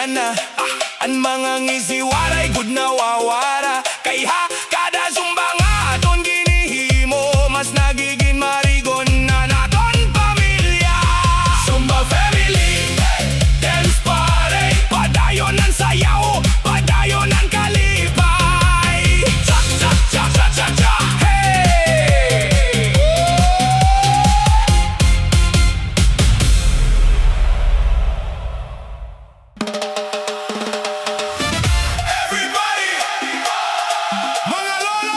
na ang mga ngisi waray good na wawara. Kaya kada zumba nga aton ginihimo, mas nagiging marigon na naton pamilya. Zumba family, dance party, padayon ang sayaw, padayon ang kalipay. Cha cha cha cha cha cha, hey! Everybody! Mga lolo!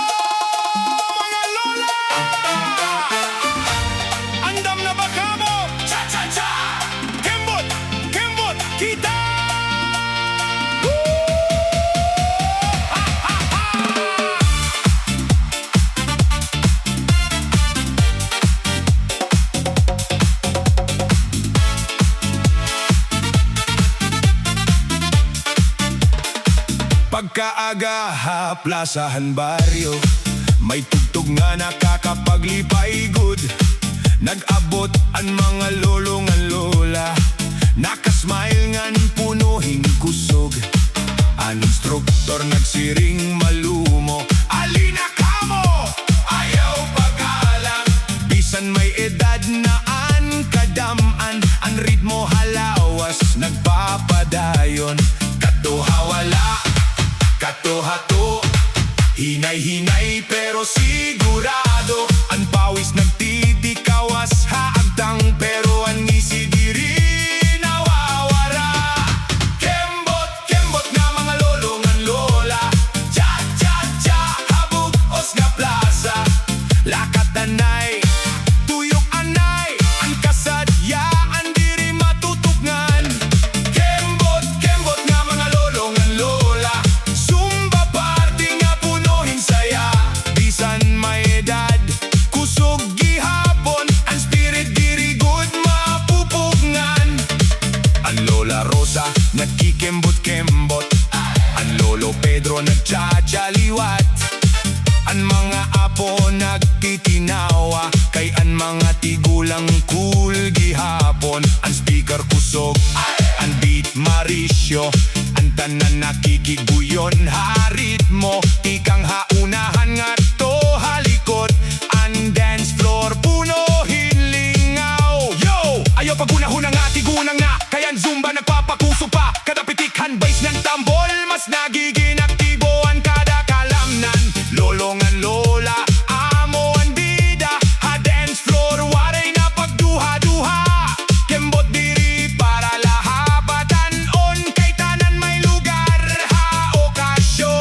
Mga lola! Andam na ba kamo? Cha cha cha! Kembot! Kembot! Kita! Ha ha ha! Pagkaaga plazahan baryo, may tugtog nga nakakapaglipay good. Nag-abot ang mga lolo nga lola, nakasmile ngan punuhing kusog. Ang instruktor nagsiring malumo, alina kamo, ayaw pag-alang. Bisan may edad na an kadaman, ang ritmo halawas nagpapadayon. Katuha wala, katuhato, hinay-hinay pero sigurado. Ang pawis nagtitikawas haagdang, pero ang ngisi diri nawawara. Kembot, kembot nga mga lolo ngan lola, cha cha cha, habog os nga plaza. Lakat anay, tuyok anay, ang kasadyaan diri matutugngan. Kembot, kembot nga mga lolo ngan lola, Zumba party nga punuhin saya. Bisan may edad, kusog gihapon, ang spirit diri good mapupugngan. Ang lola Rosa nagkikembot-kembot, ang lolo Pedro nagtsatsyaliwat. Ang mga apo nagtitinawa, kay ang mga tigulang cool gihapon. Ang speaker kusog, ang beat marisyo, ang tanan nakikiguyon harit mo. Ikang haunahan nga to halikot, ang dance floor puno hinlingaw. Yo! Ayaw pagunahunang nga tigunang na, kaya ang Zumba nagpapakuso pa. Kada pitikhan bass ng tambol, mas nagiging aktibo ang kada kalamnan. Lolo ngan lola, amo ang bida, ha dance floor waray na pagduha-duha. Kembot diri para lahabatan on, kay tanan may lugar ha okasyon.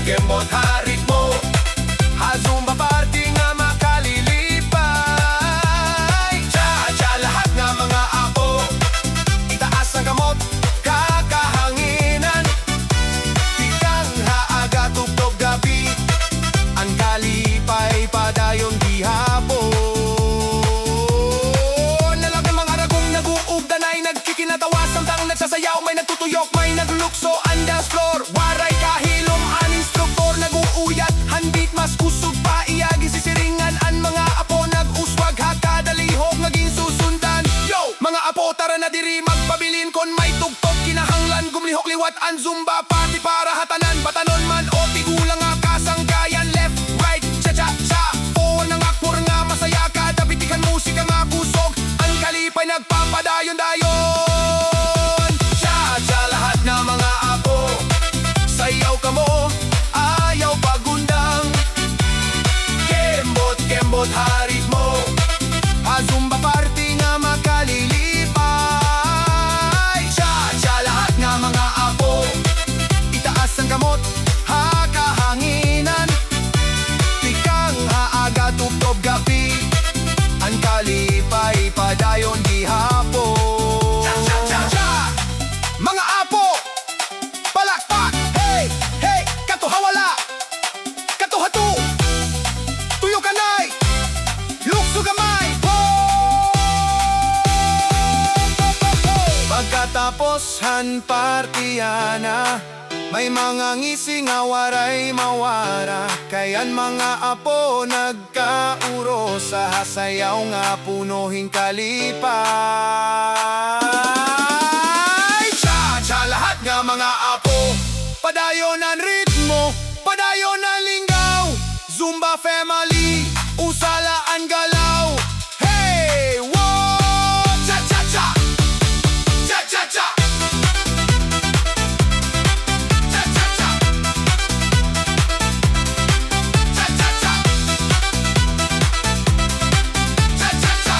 kembot harit mo. Zumba party nga makalilipay. Chacha lahat nga mga apo, itaas ang kamot, kakahanginan. Tikang haaga tugtog gabi, ang kalipay padayon gihapon. Nalag ng mga ragong nag-uugdanay, nagkikinatawa, samtang nagsasayaw, may nagtutuyok, may naglukso ang dance floor. Waray kahilom ang instruktor, nag-uuyat, handit mas kusog pa iyagi sisiringan. Ang mga apo nag-uswag, hakadalihog naging susundan. Yo! Mga apo tara na diri magpabilin, kon may tugtog kinahanglan, gumlihok liwat ang Zumba party para hatanan. Batanon man o tigulang nga kasanggayan, left, right, cha-cha-cha. Forward nga akpur nga masaya ka, dabitikan musika nga kusog, ang kalipay nagpapadayon-dayon. Cha-cha lahat na mga apo, sayaw ka mo, ayaw pagundang. Kembot harit mo, Zumba party nga makalilipay. Cha-cha lahat nga mga apo, itaas ang kamot, hakahanginan. Tikang haaga tugtog gabi, ang kalipay padayon gihapon. Cha-cha-cha-cha! Mga apo, palakpak! Hey! Hey! Katuhawala! Katuhatu! Tuyo kanay! Lukso gamay! Pagkatapos han partiyana, may mga ngisi nga waray mawara. Kayan mga apo nagkauro sa hasayaw nga punuhing kalipay. Cha-cha lahat nga mga apo, padayon ang ritmo, padayon ang linggaw. Zumba family, usala ang galaw. Hey! Whoa! Cha-cha-cha! Cha-cha-cha! Cha-cha-cha! Cha-cha-cha! Cha-cha-cha!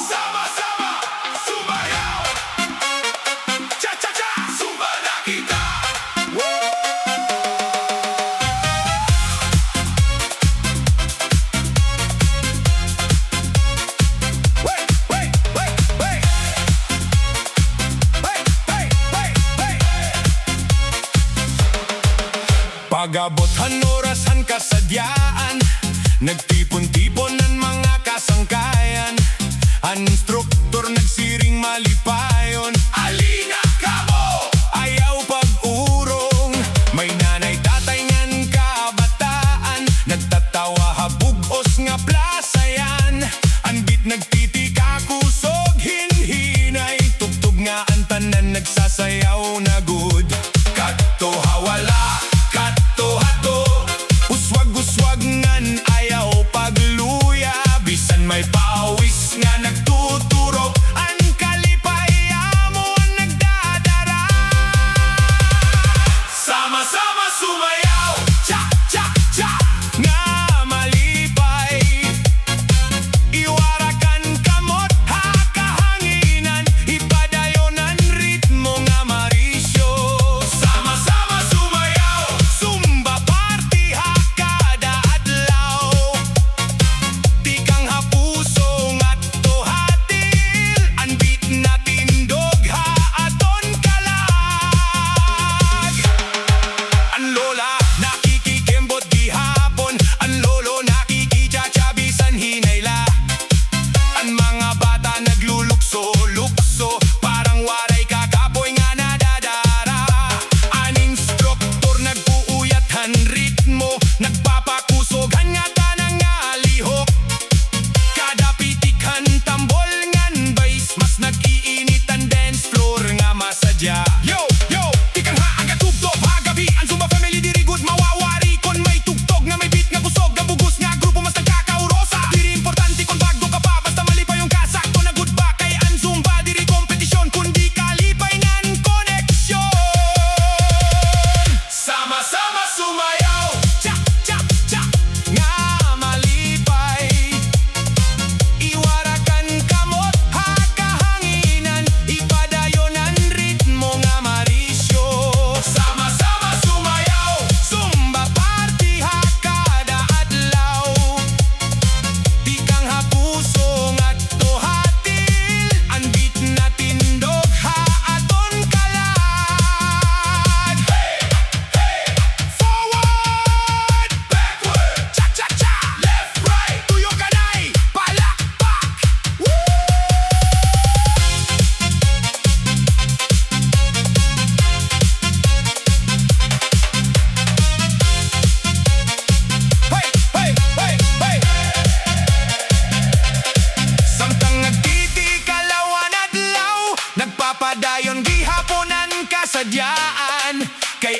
Sama-sama sumayaw, cha-cha-cha, Zumba na kita. Wait, wait, wait, wait. Wait, wait, wait, wait. Pagabothan orasan kasadyaan, nagtipon-tipon ng mga kasangkayan. Ang instruktor nagsiring malipayon. Alina kamo, ayaw pag-urong. May nanay tatay ngan kabataan, nagtatawa habugos nga plasayan. Ang beat nagtitika kusog hinhinay, tugtog nga ang tanan nagsasayaw na good. Katto hawala, katto hato, uswag-uswag ngan ayaw pagluya. Bisan may pawis nga nagtuturok, ang kalipay mo nagdadara. Sama-sama sumayaw, cha-cha-cha, nga malipay.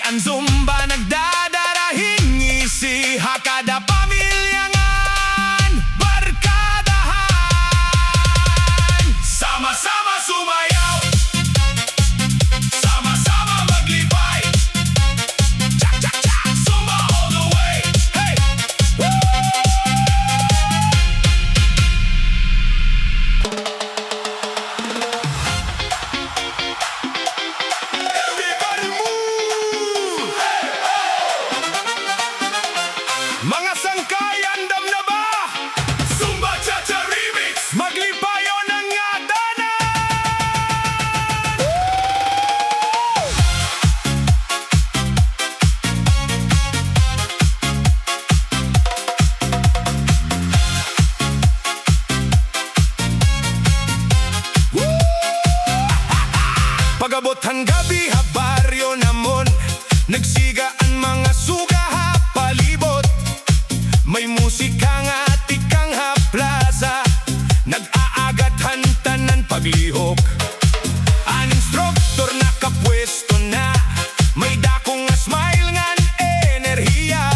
ang Zumba nagdadarahing isiha kada pamilyangan, barkadahan. Sama-sama sumayaw, sama-sama maglibay, cha-cha-cha, Zumba all the way. Hey! Woo! Everybody move! Hey! Mga sangkay, andam na ba? Zumba Chacha Remix! Maglipayo ng ngadanan! Pag-abot hang gabi ha baryo namon, nagsigaan mga suga ha palibot. May musika nga tikang ha plaza, nag-aagat hantanan paglihok. Ang instruktor nakapwesto na, may dakong nga smile ngan enerhiya.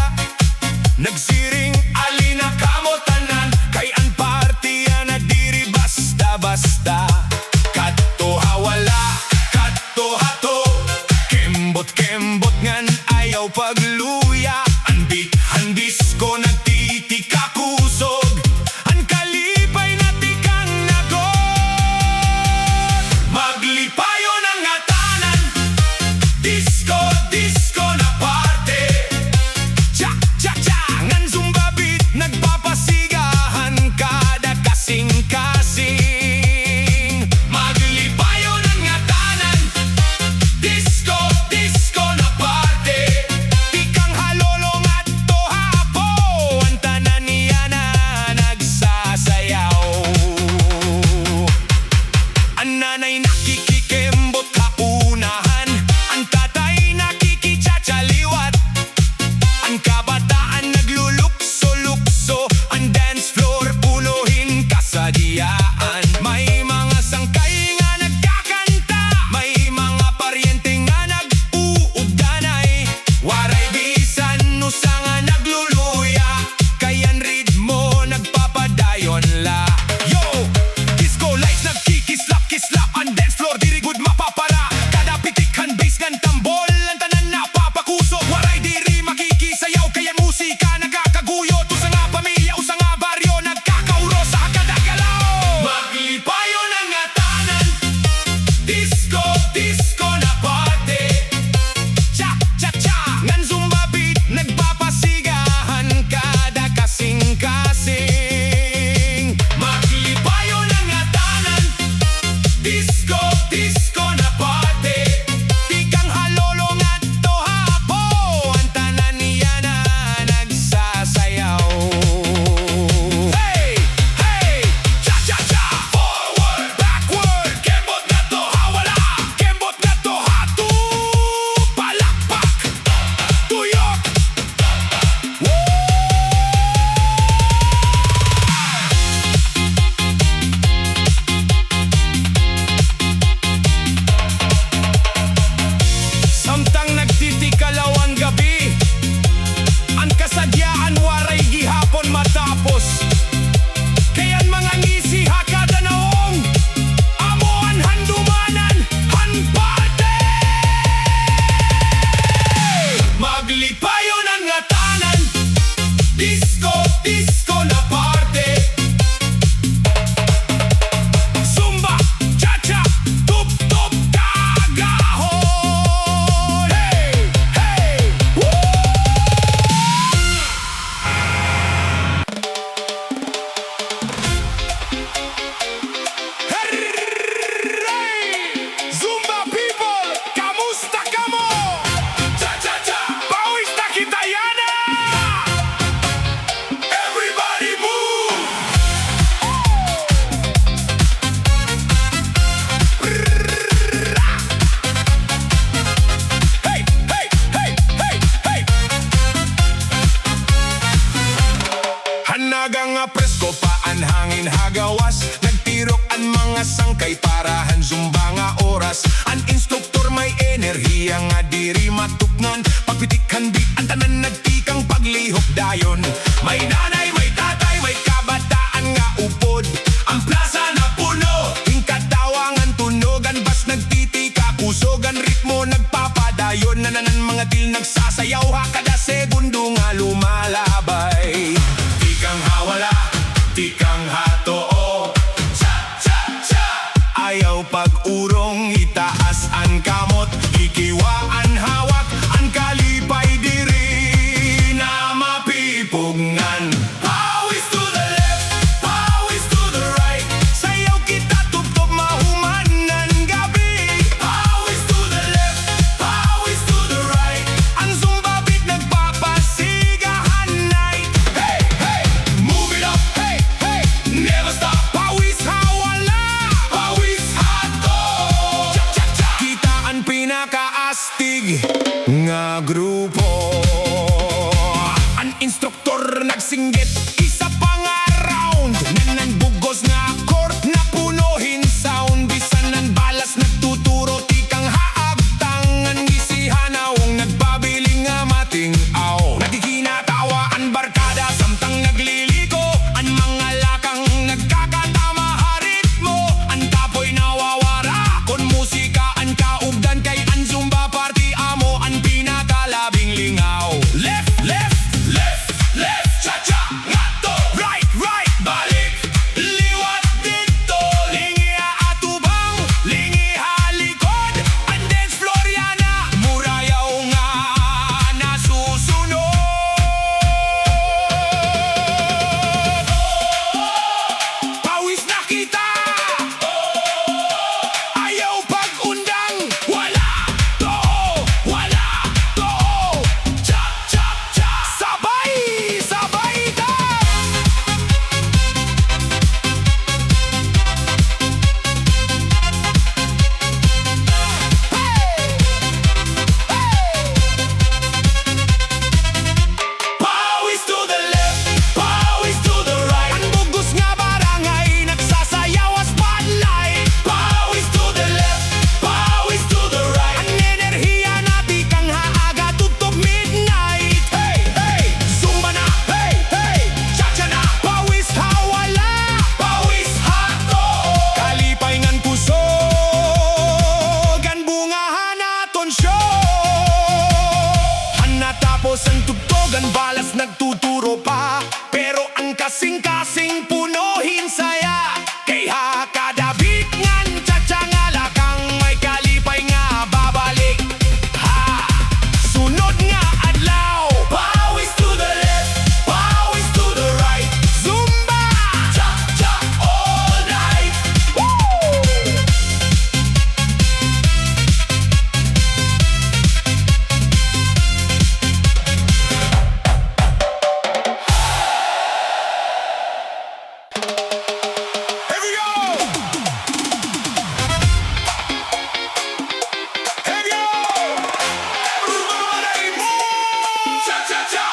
Nagsiring alina kamotanan, kay ang partiya na diri basta-basta. Kadto hawala, kadto hato, kembot-kembot ngan ayaw pagluya. Ang beat, ang disco nagtitika kusog, ang kalipay na tikang nagot. Maglipayo ng atanan, disco, disco na parte. Cha-cha-cha, ngan Zumba beat nagpapasigahan kada kasing-kasing. Maglipayo ng atanan, disco, disco na parte. Tikang halolong at tohapo, ang tanan niya na nagsasayaw. Ang nanay nakikikembot kaunahan, ang tatay nakikichacha-liwat. Ang kabataan naglulukso-lukso, ang dance floor punuhin kasadyaan. May mga sangkay nga nagkakanta, may mga paryente nga nag-uugdanay. Waray bisan nusa nga nagluluya, kayan ritmo nagpapadayon la. Yo! Disco lights nagkikislap-kislap, ang dance floor diri good mapapara. Kada pitikhan bass ngan tambol, ang tanan napapakuso. Waray diri makikisayaw, kayan musika nagkakaguyo. Usa nga pamilya, usa nga baryo, nagkakauro sa kadagalaw. Maglipayo ng atanan, disco, disco na parte. Cha-cha-cha, ngan Zumba beat nagpapasigahan kada kasing-kasing. Maglipayo ng atanan, disco, disco na parte. Tikang halolong at tohapo, ang tanan niya na nagsasayaw. Hey! Hey! Cha-cha-cha! Forward! Backward! Kembot na to hawala! Kembot na to hatu! Palakpak! Tuyok! Woo! Samtang nagtitikalaw ang gabi, ang kasadyaan waray gihapon matapos. Kayan mga ngisi hakada naong, amoan handumanan, hanparte! Maglipayo ng ngatanan, disco, disco na parte. Zumba, cha-cha, tup-tup, kagahon. Hey! Hey! Woo! Hey! Zumba people, kamusta ka mo? Cha-cha-cha! Pawis na kita yana! Everybody move! Hey! Hey! Hey! Hey! Hey! Hanaga nga presko pa ang hangin hagawas, nagtira nagtirok ang mga sangkay parahan zumba nga oras. Ang instruktor may enerhiya nga diri matukngan. Pagpitikhan di ang tanan nagtikang paglihok dayon. May nanay, may tatay, may kabataan nga upod. Ang plaza na puno, hingkatawangan tunogan. Bas nagtitika, kusogan ritmo nagpapadayon. Nananan mga til nagsasayaw ha kada segundo nga lumalabay. Tikang hawala, tikang hatoo, cha-cha-cha. Ayaw pag-urong, itaas ang kamot, ikiwaan hawak, ang kalipay diri na mapipugngan. Pawis to the left, pawis to the right, sayaw kita tuptop mahumanan gabi. Pawis to the left, pawis to the right, ang Zumba beat nagpapasigahan night. Hey, hey, move it up, hey, hey, never stop. Pawis hawala, pawis hato, cha-cha-cha. Kita ang pinakaastig nga grupo. Ang instruktor nagsinggit, isa pa nga round. Nanan bugos nga court na punuhin sound. Bisan ng balas nagtuturo, tikang haagtang. Ang gisihanawong nagbabiling nga mating-aw. Nagkikinatawa ang barkada, samtang nagliliko. Ang mga lakang nagkakatama haritmo. Ang tapoy nawawara, kon musika ang kaugdan. Kay ang Zumba party amo, ang pinakalabing lingaw. Left, left, left, left, cha-cha, ngato. Right, right, balik, liwat dito. Lingi atubang, lingi halikod. Ang dance floor yana, murayaw nga nasusunod. Pawis na kita, ayaw pag-undang. Wala to, wala to, cha-cha-cha. Sabay, sabay ka. Pawis to the left, pawis to the right. Ang bugos nga barangay, nagsasayaw ang spotlight. Pawis to the left, pawis to the right. Ang enerhiya natin kang haaga tutog midnight. Hey, hey, Zumba na, hey, hey, Chacha na. Pawis hawala, pawis hato, kalipay ngan kusog. Ang bungahan naton show. Ang natapos ang tugtogan, balas nagtuturo pa. Pero ang kasing-kasing punuhin saya. Kaya kada beat ngan chacha nga lakang may kalipay nga babalik. Ha! Sunod nga adlaw. Pawis to the left, pawis to the right. Zumba! Cha-cha all night. Woo! Here we go! Here we go! Cha-cha-cha!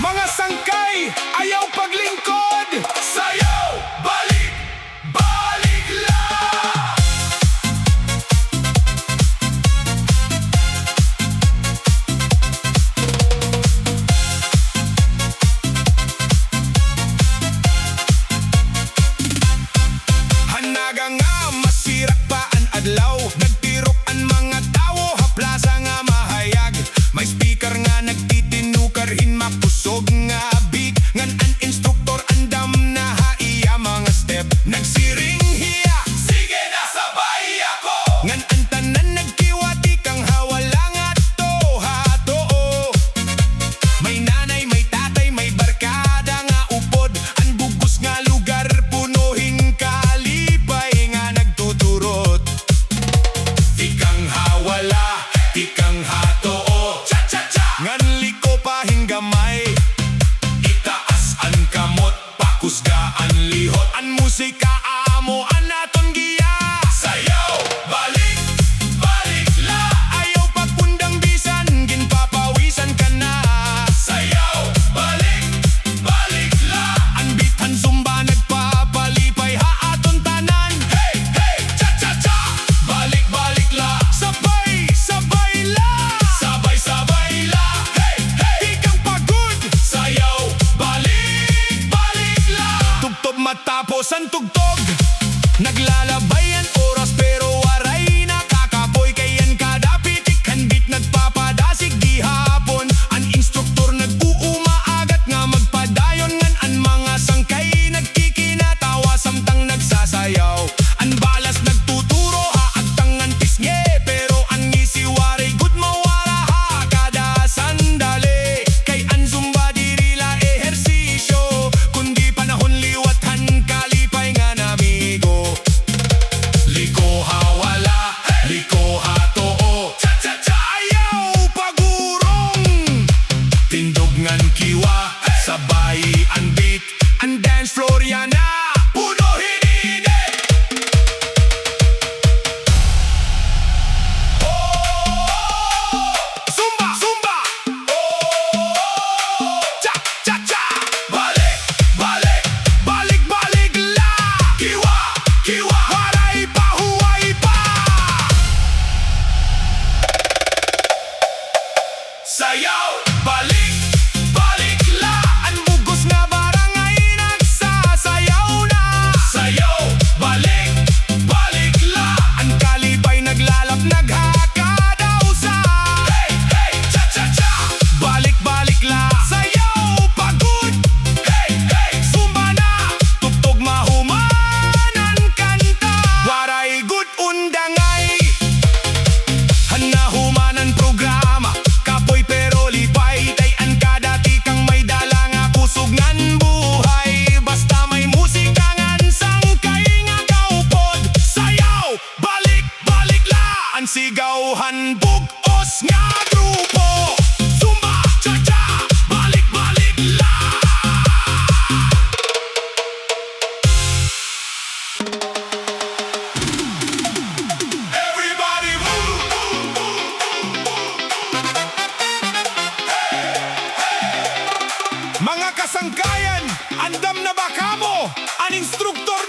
Mga sangkay, ayaw paglingkod. Sayaw, balik, balik lang. Hanaga nga masirak pa ang adlaw. Nagtirok ang mga tao, haplasa nga mahayag. May speaker nga nagtitinukar, hinmakusog nga beat. Ngan ang instruktor andam na haiya mga step. Nagsiring hiya, sige na sabay ako. Ngan ang tanan nagkiwati kang hawala nga to, hatoo. May nanay, may tatay, may barkada nga upod. Ang bugos nga lugar, punuhin kalipay nga nagtuturot. Tikang hawala, tikang hatoo, cha-cha-cha. Ngan liko pa hinggamay, itaas ang kamot, pakusga ang lihot. Ang musika amo, ang naton giya. Sayaw, balik, balik la. Ayaw pagpundang bisan, ginpapawisan ka na. Sayaw, balik, balik la. Ang beat ang Zumba nagpapalipay ha aton tanan. Halos ang tugtog, naglalabayan oras pero waray nakakapoy. Kayan kada pitik, handit nagpapadasig di hapon. Ang instruktor nag-uumaagat nga magpadayon. Ngan ang mga sangkay nagkikinatawa samtang nagsasayaw. Ang balas nagtuturo haagtang ang pisnge, pero ang ngisi waray good mawara ha kada sandali. Kay ang zumba dirila ehersisyo, kundi panahon liwathan kalipay nga namigo. Liko hawala, liko hatoo, cha-cha-cha ayaw pagurong. Tindog ngan kiwa, sabay ang beat, ang dance floor yan na puno hinide. Zumba, zumba, cha-cha-cha. Balik, balik, balik, balik la. Kiwa, kiwa, waray pa, huway pa. Sayaw, balik, balik la. Ang bugos nga barangay nagsasayaw na. Sayaw, balik, balik la. Ang kalipay naglalap, naghakadaw sa. Hey, hey, cha-cha-cha. Balik, balik la. Sayaw, pagod. Hey, hey, zumba na. Tugtog mahumanan kanta. Waray good undangay. Hanahumanan programa. Kapoy pero lipay. Tayan kada tikang may dala nga kusog ngan buhay. Basta may musika ngan sangkay nga kaupod. Sayaw, balik, balik la. Ang sigawhan bugos nga grupo. Zumba, cha-cha, balik, balik la. Everybody move, move, move, move, move. Mga kasangkayan, andam na ba kamo? Ang instruktor